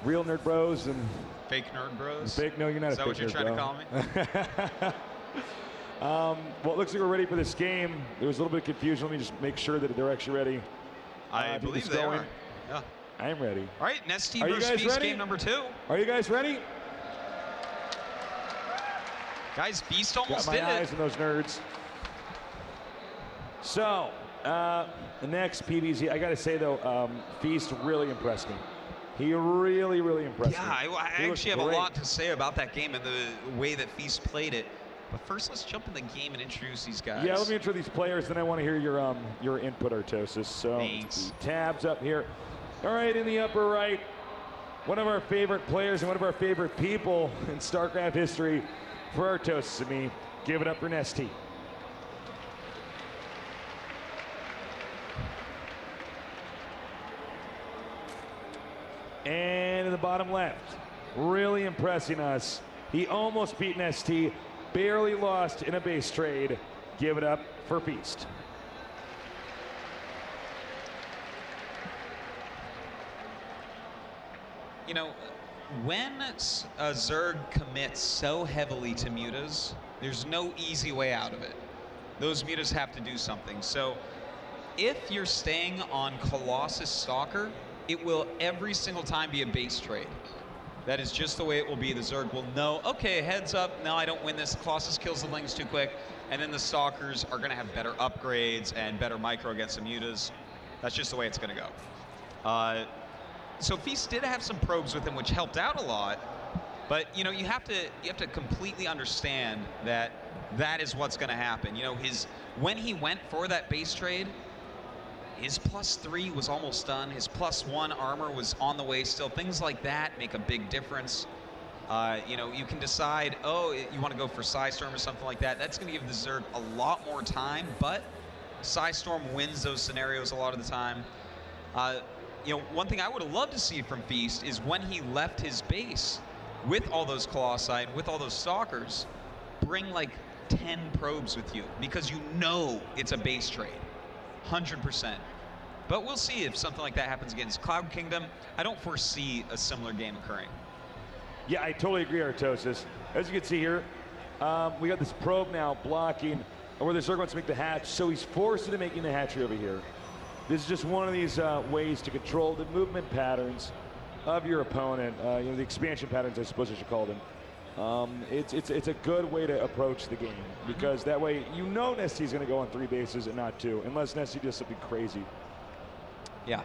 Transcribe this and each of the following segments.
real nerd bros and fake nerd bros. Fake? No, you're not. Is that what you're trying to call me? Well, it looks like we're ready for this game. There was a little bit of confusion. Let me just make sure that they're actually ready. I believe they are. Yeah. I am ready. All right, NesTea versus Feast game number 2. Are you guys ready? Guys, Feast almost did it. Got my eyes on those nerds. So, the next PBZ, I got to say though, Feast really impressed me. He really, really impressed me. Yeah, I actually have a lot to say about that game and the way that Feast played it. But first, let's jump in the game and introduce these guys. Yeah, let me introduce these players, then I want to hear your input, Artosis. So, thanks. Tabs up here. All right, in the upper right, one of our favorite players and one of our favorite people in StarCraft history for Artosis and me. Give it up for NesTea. And in the bottom left, really impressing us. He almost beat NesTea, barely lost in a base trade. Give it up for Feast. You know, when a Zerg commits so heavily to mutas, there's no easy way out of it. Those mutas have to do something. So if you're staying on Colossus Stalker, it will every single time be a base trade. That is just the way it will be. The Zerg will know, okay, heads up, no, I don't win this. Colossus kills the Lings too quick. And then the Stalkers are going to have better upgrades and better micro against the mutas. That's just the way it's going to go. So Feast did have some probes with him, which helped out a lot. But you know, you have to completely understand that that is what's going to happen. You know, when he went for that base trade, his +3 was almost done. His +1 armor was on the way still. Things like that make a big difference. You know, you can decide, oh, you want to go for Psystorm or something like that. That's going to give the Zerg a lot more time, but Psystorm wins those scenarios a lot of the time. You know, one thing I would have loved to see from Feast is when he left his base with all those Colossi and with all those Stalkers, bring like 10 probes with you, because you know it's a base trade, 100%. But we'll see if something like that happens against Cloud Kingdom. I don't foresee a similar game occurring. Yeah, I totally agree, Artosis. As you can see here, we got this probe now blocking where the Zerg wants to make the hatch, so he's forced into making the hatchery over here. This is just one of these ways to control the movement patterns of your opponent. You know, the expansion patterns, I suppose I should call them. It's a good way to approach the game, because that way you know NesTea's going to go on 3 bases and not 2, unless NesTea does something crazy. Yeah.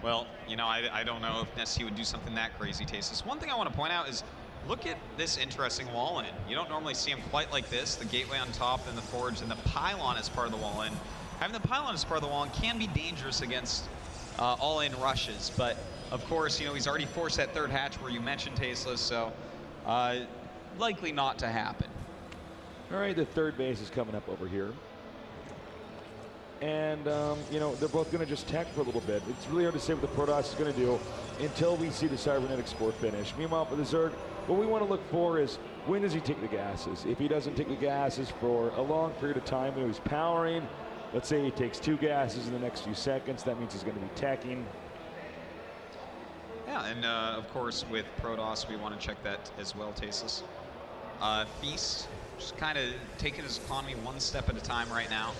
Well, you know, I don't know if NesTea would do something that crazy, Tasteless. One thing I want to point out is, look at this interesting wall-in. You don't normally see them quite like this, the gateway on top, and the forge, and the pylon as part of the wall-in. Having the pylon as part of the wall-in can be dangerous against all-in rushes, but of course, you know, he's already forced that 3rd hatch where you mentioned, Tasteless, so likely not to happen. All right, the 3rd base is coming up over here. And, you know, they're both going to just tech for a little bit. It's really hard to say what the Protoss is going to do until we see the Cybernetic Spore finish. Meanwhile, for the Zerg, what we want to look for is, when does he take the gases? If he doesn't take the gases for a long period of time when he's powering, let's say he takes 2 gases in the next few seconds, that means he's going to be teching. Yeah, and of course with Protoss, we want to check that as well, Tasteless. Feast, just kind of taking his economy one step at a time right now.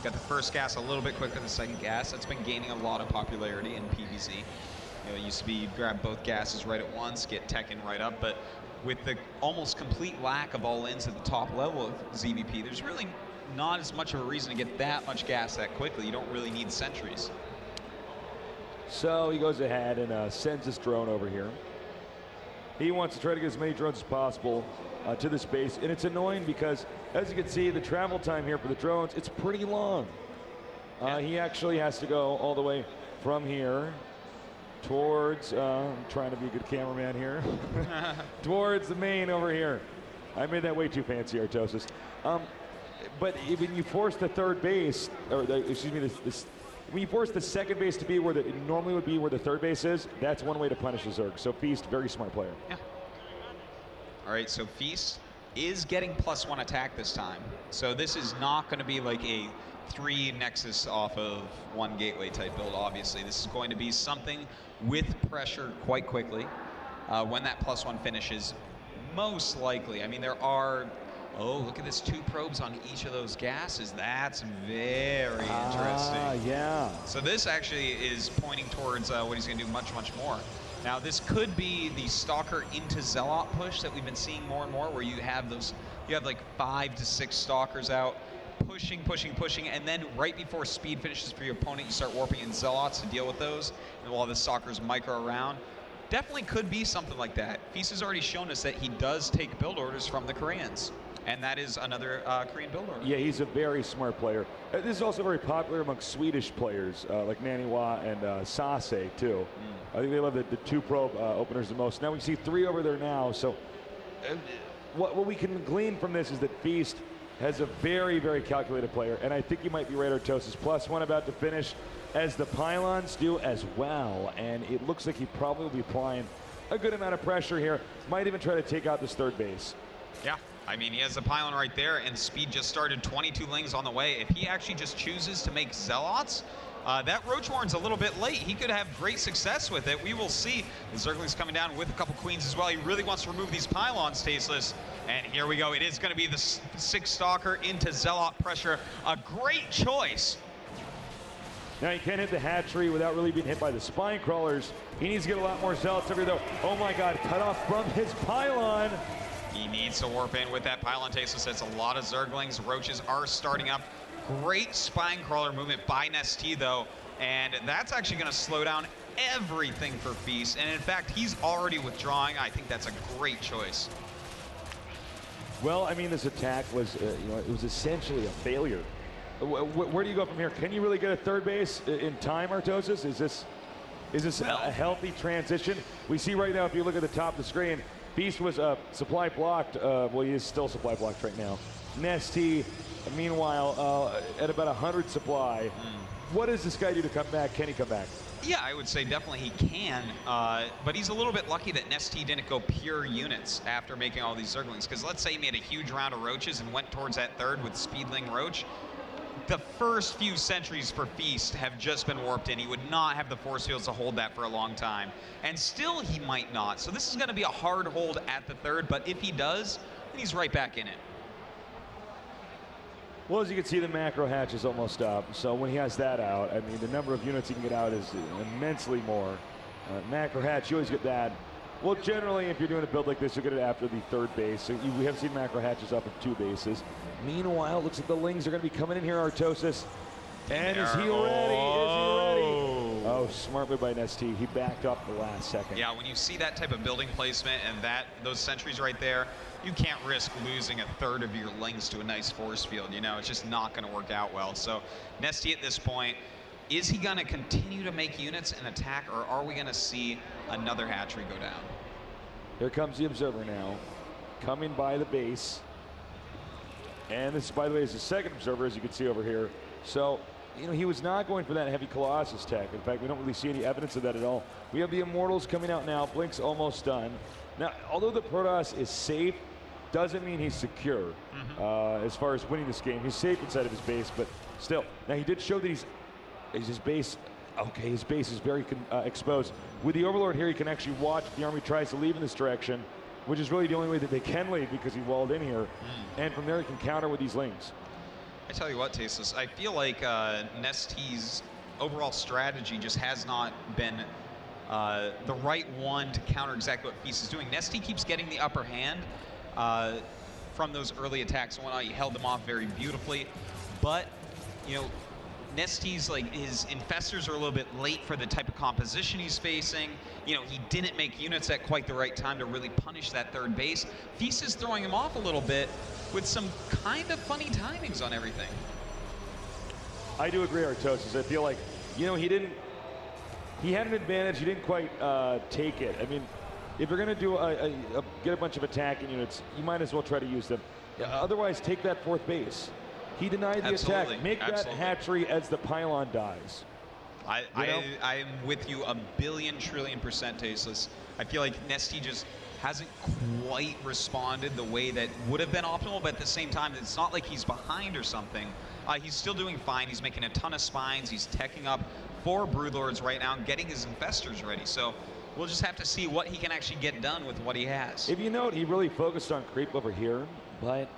Got the first gas a little bit quicker than the second gas. That's been gaining a lot of popularity in PvZ. You know, it used to be you grab both gases right at once, get tech-in right up, but with the almost complete lack of all-ins at the top level of ZVP, there's really not as much of a reason to get that much gas that quickly. You don't really need sentries. So he goes ahead and sends his drone over here. He wants to try to get as many drones as possible to the space, and it's annoying because, as you can see, the travel time here for the drones, it's pretty long. He actually has to go all the way from here towards, I'm trying to be a good cameraman here, towards the main over here. I made that way too fancy, Artosis. But when you force the 3rd base, or excuse me, when you force the 2nd base to be where it normally would be where the 3rd base is, that's one way to punish the Zerg. So Feast, very smart player. Yeah. All right, so Feast is getting +1 attack this time. So this is not going to be like a 3 Nexus off of 1 gateway type build, obviously. This is going to be something with pressure quite quickly. when that +1 finishes, most likely. I mean, there are, oh, look at this, 2 probes on each of those gases. That's very interesting. Yeah. So this actually is pointing towards what he's going to do much, much more. Now, this could be the Stalker into Zealot push that we've been seeing more and more, where you have those, you have like 5 to 6 Stalkers out, pushing, and then right before speed finishes for your opponent, you start warping in Zealots to deal with those, and while the Stalkers micro around. Definitely could be something like that. Feast has already shown us that he does take build orders from the Koreans, and that is another Korean build order. Yeah, he's a very smart player. This is also very popular among Swedish players, like Naniwa and Sase, too. I think they love the 2 probe openers the most. Now we see 3 over there now, so what we can glean from this is that Feast has a very, very calculated player, and I think you might be right, Artosis. +1 about to finish, as the pylons do as well, and it looks like he probably will be applying a good amount of pressure here. Might even try to take out this 3rd base. Yeah, I mean, he has the pylon right there, and speed just started, 22 lings on the way. If he actually just chooses to make Zealots, that Roachhorn's a little bit late. He could have great success with it. We will see. The Zergling's coming down with a couple Queens as well. He really wants to remove these pylons, Tasteless. And here we go. It is going to be the 6 Stalker into Zealot pressure. A great choice. Now he can't hit the hatchery without really being hit by the spine crawlers. He needs to get a lot more Zealots every though. Oh my God, cut off from his pylon. He needs to warp in with that pylon. Tasteless. That's a lot of Zerglings. Roaches are starting up. Great spine crawler movement by NesTea though, and that's actually going to slow down everything for Feast. And in fact, he's already withdrawing. I think that's a great choice. Well, I mean, this attack was, it was essentially a failure. Where do you go from here? Can you really get a 3rd base in time, Artosis? Is this a healthy transition? We see right now, if you look at the top of the screen, Feast was supply blocked. Well, he is still supply blocked right now. NesTea, meanwhile, at about 100 supply. What does this guy do to come back? Can he come back? Yeah, I would say definitely he can, but he's a little bit lucky that NesTea didn't go pure units after making all these Zerglings, because let's say he made a huge round of Roaches and went towards that 3rd with Speedling Roach. The first few sentries for Feast have just been warped in. He would not have the force fields to hold that for a long time, and still he might not. So this is going to be a hard hold at the 3rd, but if he does, then he's right back in it. Well, as you can see, the macro hatch is almost up. So when he has that out, I mean, the number of units he can get out is immensely more. Macro hatch, you always get that. Well, generally, if you're doing a build like this, you'll get it after the 3rd base. So we have seen macro hatches up at 2 bases. Meanwhile, it looks like the Lings are going to be coming in here, Artosis. And is he ready? Is he ready? Oh, smart move by NesTea. He backed up the last second. Yeah, when you see that type of building placement and those sentries right there, you can't risk losing a 3rd of your Lings to a nice force field. You know, it's just not going to work out well. So NesTea at this point, is he going to continue to make units and attack, or are we going to see another hatchery go down? Here comes the Observer now, coming by the base. And this, by the way, is the 2nd Observer, as you can see over here. So, he was not going for that heavy Colossus tech. In fact, we don't really see any evidence of that at all. We have the Immortals coming out now. Blink's almost done. Now, although the Protoss is safe, doesn't mean he's secure as far as winning this game. He's safe inside of his base, but still. Now, he did show that his base, okay, his base is very exposed. With the Overlord here, he can actually watch if the army tries to leave in this direction, which is really the only way that they can leave because he walled in here. And from there, he can counter with these Lings. I tell you what, Tasteless, I feel like NesTea's overall strategy just has not been the right one to counter exactly what Feast is doing. NesTea keeps getting the upper hand from those early attacks and whatnot. He held them off very beautifully. But, NesTea's, his infestors are a little bit late for the type of composition he's facing. He didn't make units at quite the right time to really punish that 3rd base. Feast is throwing him off a little bit with some kind of funny timings on everything. I do agree, Artosis. I feel like, he had an advantage. He didn't quite take it. I mean, if you're going to do get a bunch of attacking units, you might as well try to use them. Otherwise, take that 4th base. He denied the attack. Make that hatchery as the pylon dies. I'm with you a billion trillion %, Tasteless. I feel like NesTea just hasn't quite responded the way that would have been optimal, but at the same time, it's not like he's behind or something. He's still doing fine. He's making a ton of spines. He's teching up 4 Broodlords right now and getting his infestors ready. So we'll just have to see what he can actually get done with what he has. If you note, he really focused on creep over here, but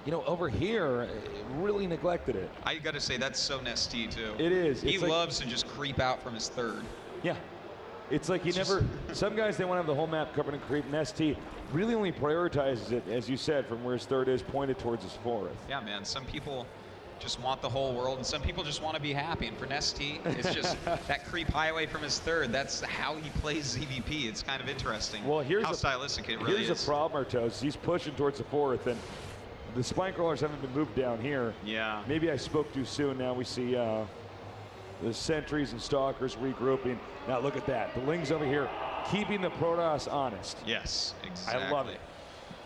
you know, over here, really neglected it. I got to say, that's so NesTea too. It is. He loves to just creep out from his third. Yeah. It's like he never, some guys, they want to have the whole map covered in creep. NesTea really only prioritizes it, as you said, from where his third is pointed towards his fourth. Yeah, man. Some people just want the whole world, and some people just want to be happy. And for NesTea, it's just that creep highway from his third. That's how he plays ZVP. It's kind of interesting. Well, here's how stylistic it really is. Here's a problem, Artos. He's pushing towards the fourth, and the spine crawlers haven't been moved down here. Yeah. Maybe I spoke too soon. Now we see the sentries and stalkers regrouping. Now look at that. The Lings over here keeping the Protoss honest. Yes, exactly. I love it.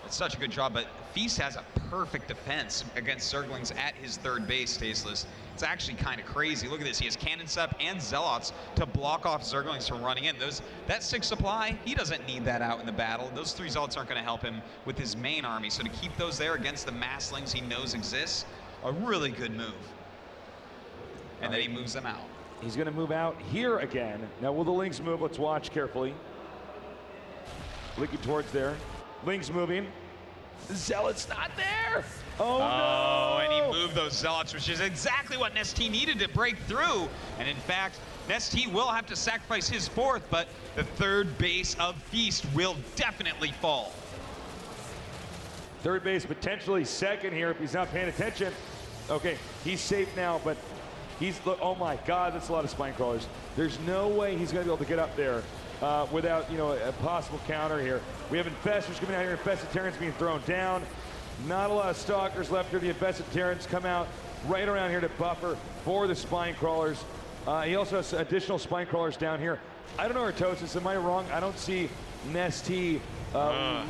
It's such a good job, but Feast has a perfect defense against Zerglings at his third base, Tasteless. It's actually kind of crazy. Look at this. He has Cannon Sep and Zealots to block off Zerglings from running in. That 6 supply, he doesn't need that out in the battle. Those 3 Zealots aren't going to help him with his main army. So to keep those there against the masslings he knows exists, a really good move. And then he moves them out. He's going to move out here again. Now, will the Lings move? Let's watch carefully. Looking towards there. Lings moving. Zealot's not there. Oh, no. And he moved those Zealots, which is exactly what NesTea needed to break through. And in fact, NesTea will have to sacrifice his fourth, but the third base of Feast will definitely fall. Third base potentially second here if he's not paying attention. Okay, he's safe now, but he's, oh my God, that's a lot of spine crawlers. There's no way he's going to be able to get up there without, you know, a possible counter here. We have Infestors coming out here, Infested Terrans being thrown down. Not a lot of Stalkers left here. The Infested Terrans come out right around here to buffer for the spine crawlers. He also has additional spine crawlers down here. I don't know, Artosis, am I wrong? I don't see NesTea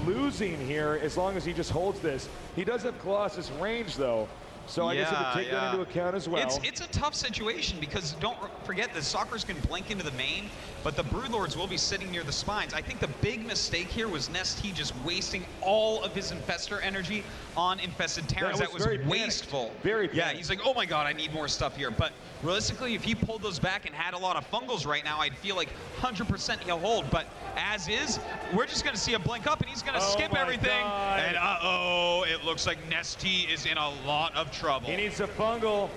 losing here as long as he just holds this. He does have Colossus range, though. So I guess you have to take that into account as well. It's a tough situation because don't forget the Stalkers can blink into the main, but the Broodlords will be sitting near the spines. I think the big mistake here was NesTea just wasting all of his Infestor energy on Infested Terrans. That was wasteful. Very panicked. Yeah, he's like, oh my God, I need more stuff here. But realistically, if he pulled those back and had a lot of fungals right now, I'd feel like 100% he'll hold. But as is, we're just going to see a blink up, and he's going to skip everything. God. And uh-oh, it looks like NesTea is in a lot of trouble. He needs to fungal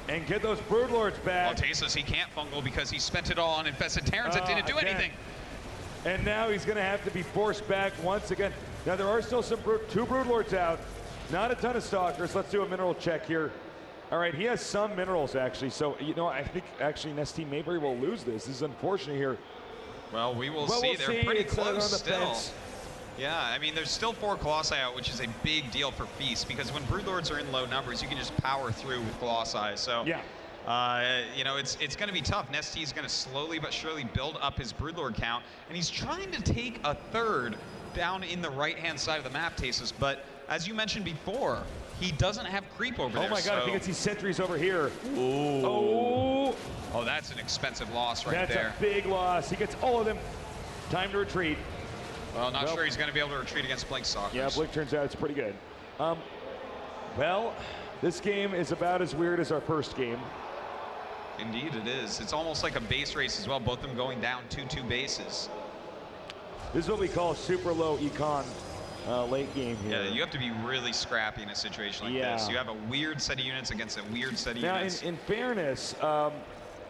and get those Broodlords back. Well, Tasteless, he can't fungal because he spent it all on Infested Terrans that didn't do anything. And now he's going to have to be forced back once again. Now there are still some 2 Broodlords out. Not a ton of Stalkers. Let's do a mineral check here. All right, he has some minerals actually. So, you know, I think actually NesTea may very well lose this. This is unfortunate here. Well, we will see. They're pretty close on the still. fence. Yeah, I mean, there's still 4 Colossi out, which is a big deal for Feast, because when Broodlords are in low numbers, you can just power through with Colossi. So, yeah. you know, it's going to be tough. NesTea's going to slowly but surely build up his Broodlord count, and he's trying to take a third down in the right-hand side of the map, Tasis. But as you mentioned before, he doesn't have creep over there. Oh my God, I think it's these sentries over here. Ooh. Oh. Oh, that's an expensive loss right there. That's a big loss. He gets all of them. Time to retreat. Well, not sure he's going to be able to retreat against Blink Stalkers. Yeah, Blink turns out it's pretty good. Well, this game is about as weird as our first game. Indeed it is. It's almost like a base race as well, both of them going down 2-2 bases. This is what we call super low econ late game here. Yeah, you have to be really scrappy in a situation like this. You have a weird set of units against a weird set of units. Now, in fairness,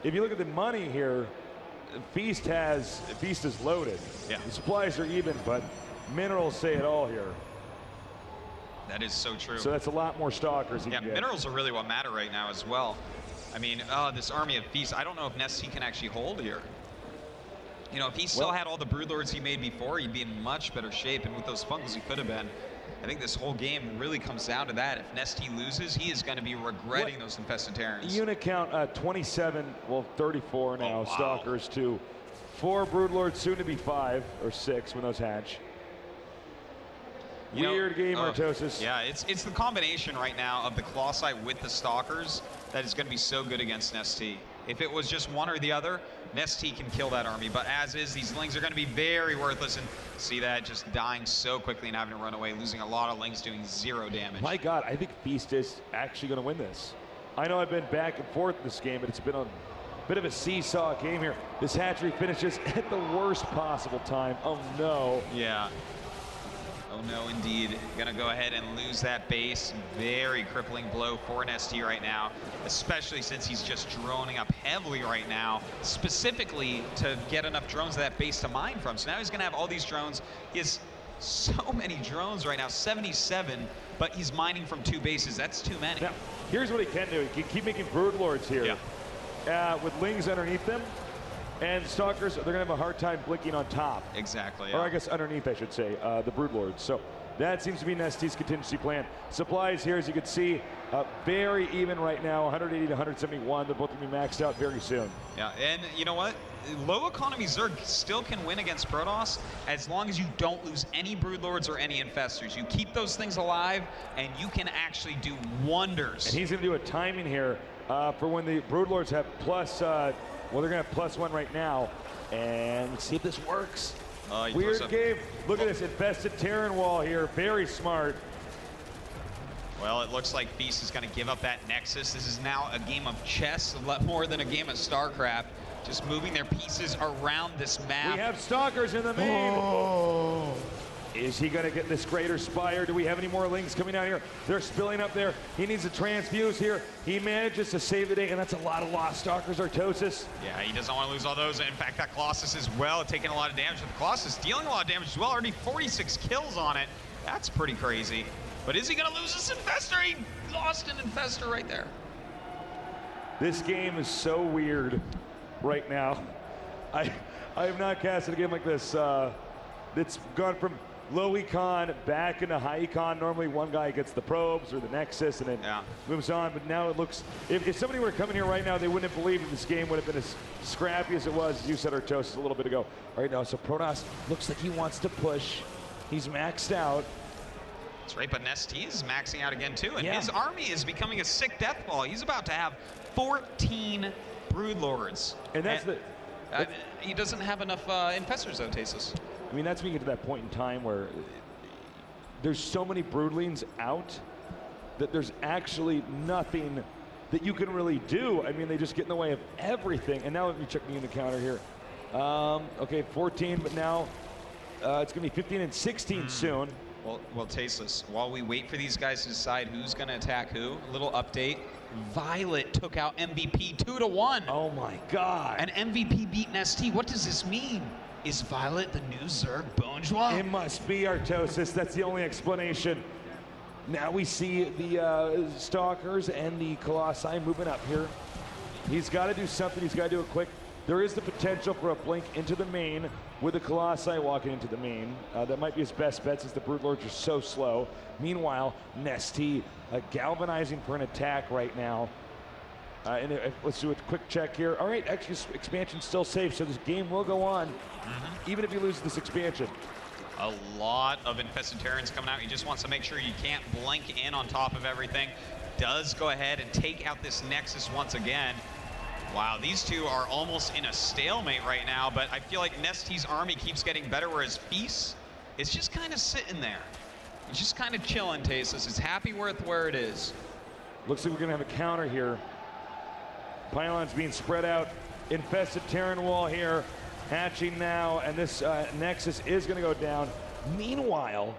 if you look at the money here, Feast is loaded. Yeah. The supplies are even, but minerals say it all here. That is so true. So that's a lot more Stalkers. Yeah, minerals are really what matter right now as well. I mean, this army of Feast, I don't know if NesTea can actually hold here. You know, if he still had all the Broodlords he made before, he'd be in much better shape, and with those fungals he could have been. I think this whole game really comes down to that. If NesTea loses, he is going to be regretting those Infested Terrans. Unit count 27, well 34 now, Stalkers to 4 Broodlords, soon to be 5 or 6 when those hatch. Weird game, Artosis. Yeah, it's the combination right now of the Colossi with the Stalkers that is going to be so good against NesTea. If it was just one or the other, NesTea can kill that army. But as is, these Lings are going to be very worthless. And see that just dying so quickly and having to run away, losing a lot of Lings, doing 0 damage. My God, I think Feast is actually going to win this. I know I've been back and forth in this game, but it's been bit of a seesaw game here. This hatchery finishes at the worst possible time. Oh no. Yeah. Oh no, indeed. Gonna go ahead and lose that base. Very crippling blow for NesTea right now, especially since he's just droning up heavily right now, specifically to get enough drones to that base to mine from. So now he's gonna have all these drones. He has so many drones right now, 77, but he's mining from 2 bases. That's too many. Now, here's what he can do. He can keep making broodlords here. Yeah. With lings underneath them. And stalkers, they're going to have a hard time blinking on top. Exactly. Or Yeah. I guess underneath, I should say, the broodlords. So that seems to be NesTea's contingency plan. Supplies here, as you can see, very even right now, 180 to 171. They're both going to be maxed out very soon. Yeah, and you know what? Low economy Zerg still can win against Protoss as long as you don't lose any broodlords or any infestors. You keep those things alive, and you can actually do wonders. And he's going to do a timing here for when the broodlords have plus. Well, they're going to have +1 right now. And let's see if this works. Weird game. Look at this infested Terran wall here. Very smart. Well, it looks like Feast is going to give up that Nexus. This is now a game of chess, a lot more than a game of StarCraft. Just moving their pieces around this map. We have stalkers in the main. Oh. Is he going to get this greater spire? Do we have any more lings coming out here? They're spilling up there. He needs to transfuse here. He manages to save the day, and that's a lot of lost stalkers, Artosis. Yeah, he doesn't want to lose all those. In fact, that Colossus as well, taking a lot of damage. The Colossus dealing a lot of damage as well. Already 46 kills on it. That's pretty crazy. But is he going to lose this Infestor? He lost an Infestor right there. This game is so weird right now. I have not casted a game like this. It's gone from low econ back into high econ. Normally one guy gets the probes or the Nexus and then moves on, but now it looks, if somebody were coming here right now, they wouldn't have believed that this game would have been as scrappy as it was, as you said, Artosis, a little bit ago. All right, now, so Protoss looks like he wants to push. He's maxed out. That's right, but NesTea is maxing out again too, and his army is becoming a sick death ball. He's about to have 14 Broodlords. And that's he doesn't have enough infestors though, Tasis. I mean, that's when you get to that point in time where there's so many broodlings out that there's actually nothing that you can really do. I mean, they just get in the way of everything. And now let me check the unit counter here. Okay, 14, but now it's going to be 15 and 16 soon. Well, Tasteless, while we wait for these guys to decide who's going to attack who, a little update. Violet took out MVP 2-1. Oh my God. And MVP beat NesTea. What does this mean? Is Violet the new Zerg Bonjour? It must be, Artosis. That's the only explanation. Now we see the Stalkers and the Colossi moving up here. He's got to do something. He's got to do it quick. There is the potential for a blink into the main with the Colossi walking into the main. That might be his best bet since the Broodlords are so slow. Meanwhile, NesTea galvanizing for an attack right now. And let's do a quick check here. All right, actually, expansion's still safe, so this game will go on, even if you lose this expansion. A lot of infested Terrans coming out. He just wants to make sure you can't blink in on top of everything. Does go ahead and take out this Nexus once again. Wow, these two are almost in a stalemate right now, but I feel like NesTea's army keeps getting better, whereas Feast is just kind of sitting there. He's just kind of chilling, Tasis. It's happy with where it is. Looks like we're going to have a counter here. Pylons being spread out. Infested Terran wall here. Hatching now, and this Nexus is going to go down. Meanwhile,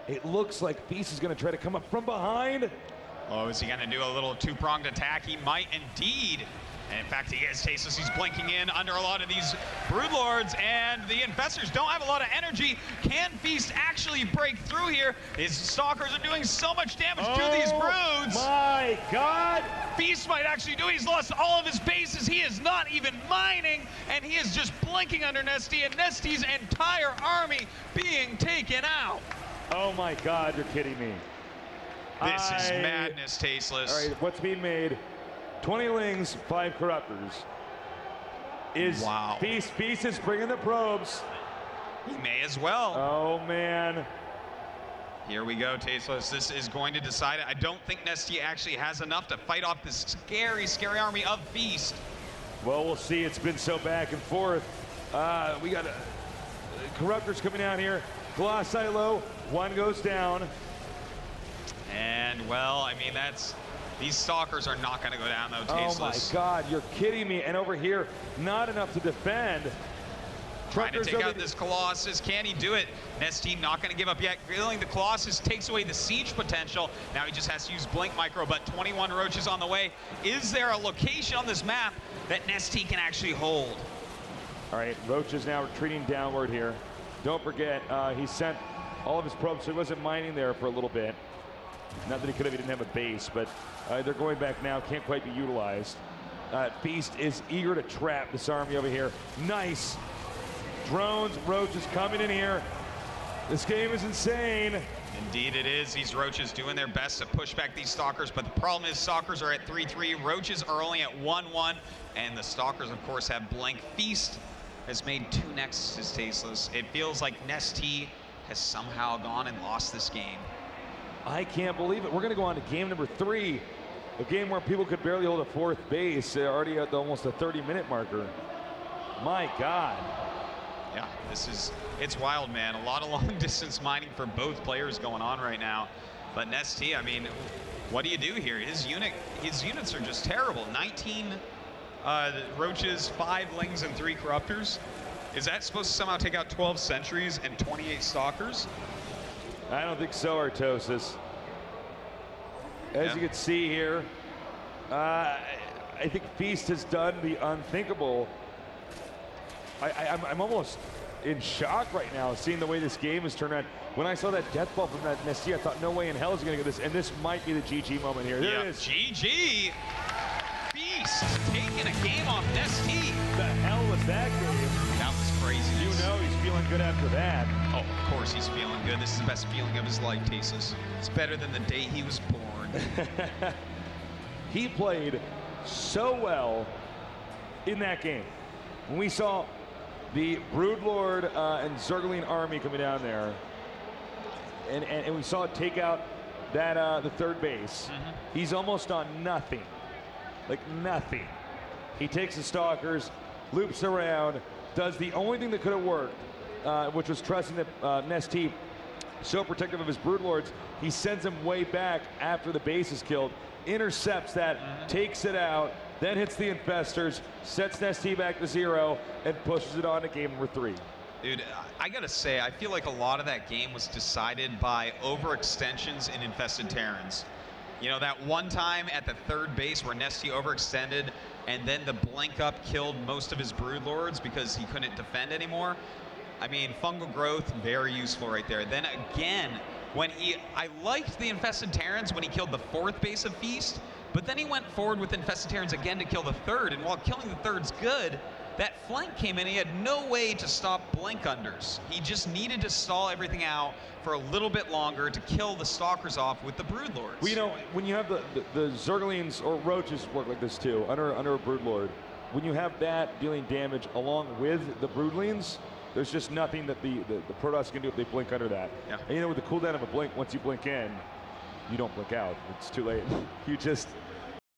it looks like Feast is going to try to come up from behind. Oh, is he going to do a little two-pronged attack? He might indeed. And in fact, he is, Tasis. He's blinking in under a lot of these Broodlords, and the Infestors don't have a lot of energy. Can Feast actually break through here? His Stalkers are doing so much damage to these Broods. My God! Feast might actually do it. He's lost all of his bases. He is not even mining, and he is just blinking under NesTea, and NesTea's entire army being taken out. Oh my God, you're kidding me. This is madness, Tasteless. All right, what's being made? 20 lings, 5 corruptors. Is Feast is bringing the probes. He may as well. Oh man. Here we go, Tasteless. This is going to decide it. I don't think NesTea actually has enough to fight off this scary, scary army of Feast. Well, we'll see. It's been so back and forth. We got corruptors coming out here. Colossi low, one goes down. And well, I mean, that's These stalkers are not going to go down, though, Tasteless. Oh, my God. You're kidding me. And over here, not enough to defend. Trying to take out this Colossus. Can he do it? NesTea not going to give up yet. Killing the Colossus takes away the siege potential. Now he just has to use Blink Micro, but 21 Roaches on the way. Is there a location on this map that NesTea can actually hold? All right, Roach is now retreating downward here. Don't forget, he sent all of his probes, so he wasn't mining there for a little bit. Not that he could have, he didn't have a base, but they're going back now, can't quite be utilized. Feast is eager to trap this army over here. Nice. Drones, Roaches coming in here. This game is insane. Indeed it is. These Roaches doing their best to push back these Stalkers, but the problem is Stalkers are at 3-3, Roaches are only at 1-1, and the Stalkers, of course, have Blank. Feast has made 2 Nexuses, Tasteless. It feels like NesTea has somehow gone and lost this game. I can't believe it. We're going to go on to game number 3, a game where people could barely hold a 4th base. They're already at almost a 30-minute marker. My God. Yeah, it's wild, man. A lot of long-distance mining for both players going on right now. But NesTea, I mean, what do you do here? His units are just terrible. 19 Roaches, 5 Lings, and 3 Corruptors. Is that supposed to somehow take out 12 Sentries and 28 Stalkers? I don't think so, Artosis. As you can see here, I think Feast has done the unthinkable. I'm almost in shock right now seeing the way this game is turned around. When I saw that death ball from that NesTea, I thought no way in hell is going to get this, and this might be the GG moment here. There it is. GG. Feast taking a game off NesTea. The hell was that game? That was crazy. You know he's feeling good after that. Oh, of course he's feeling good. This is the best feeling of his life, Tasteless. It's better than the day he was born. He played so well in that game. When we saw the Broodlord and Zergling army coming down there, and we saw it take out that the 3rd base. He's almost on nothing, like nothing. He takes the Stalkers, loops around, does the only thing that could have worked, which was trusting that NesTea, so protective of his Broodlords. He sends him way back after the base is killed, intercepts that, takes it out, then hits the Infestors, sets NesTea back to 0, and pushes it on to game number 3. Dude, I gotta say, I feel like a lot of that game was decided by overextensions in Infested Terrans. You know, that one time at the 3rd base where NesTea overextended, and then the Blink Up killed most of his Broodlords because he couldn't defend anymore. I mean, Fungal Growth, very useful right there. Then again, I liked the Infested Terrans when he killed the 4th base of Feast, but then he went forward with Infested Terrans again to kill the 3rd, and while killing the 3rd's good, that flank came in, he had no way to stop Blink Unders. He just needed to stall everything out for a little bit longer to kill the Stalkers off with the Broodlords. Well, you know, when you have the Zerglings, or Roaches work like this too, under a Broodlord, when you have that dealing damage along with the Broodlings, there's just nothing that the Protoss can do if they blink under that. Yeah. And you know, with the cooldown of a blink, once you blink in, you don't blink out. It's too late. You just